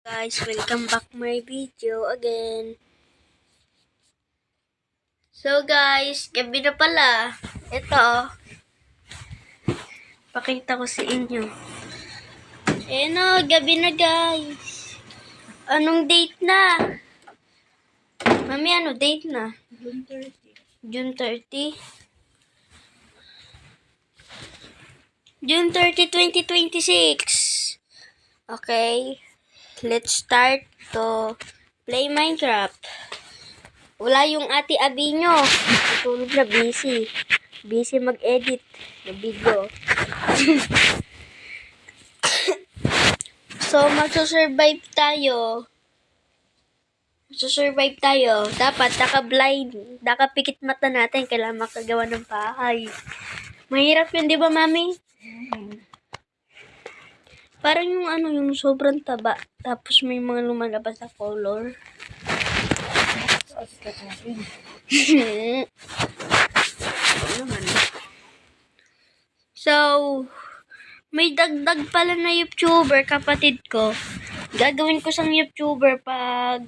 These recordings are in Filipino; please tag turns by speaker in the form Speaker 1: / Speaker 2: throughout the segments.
Speaker 1: Guys, welcome back my video again. So guys, gabi na pala. Ito, pakita ko sa inyo. Gabi na guys. Anong date na? Mami, ano date na?
Speaker 2: June 30.
Speaker 1: June 30? June 30, 2026. Okay. Let's start to play Minecraft. Wala yung ate Abi nyo. Natulog na, busy. Busy mag-edit ng video. So, magsusurvive tayo. Dapat naka-blind, nakapikit mata natin. Kailangan makagawa ng bahay. Mahirap yun, di ba, mami? Parang yung sobrang taba. Tapos may mga lumalabas na color. So, may dagdag pala na YouTuber, kapatid ko. Gagawin ko sang YouTuber pag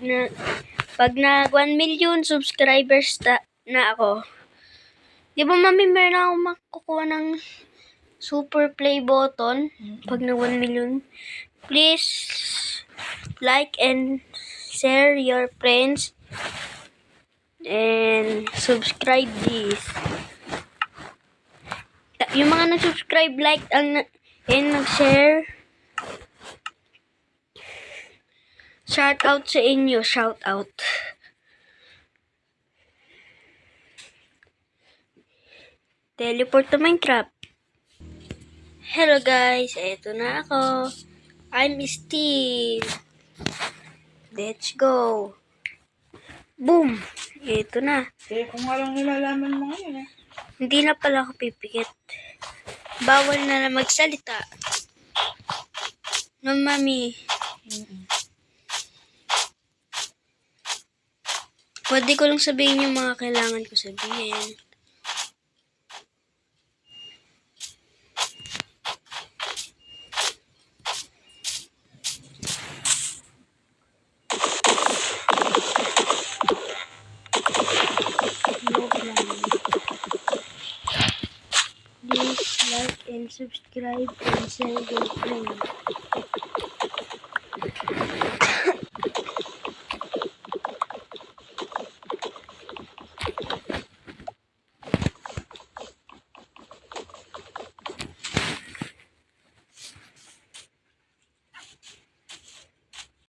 Speaker 1: na 1 million subscribers na ako. Di ba, mami, meron akong makukuha ng super play button pag na 1 million. Please like and share your friends and subscribe this. Yung mga nag-subscribe, like and nag-share, shout out sa inyo, shout out. Teleport to Minecraft. Hello guys, eto na ako. I'm Steve. Let's go. Boom! Eto na.
Speaker 2: Kung walang nilalaman mo ngayon eh.
Speaker 1: Hindi na pala ako pipikit. Bawal na magsalita. No, mami. Pwede ko lang sabihin yung mga kailangan ko sabihin. Please like and subscribe and share your friends.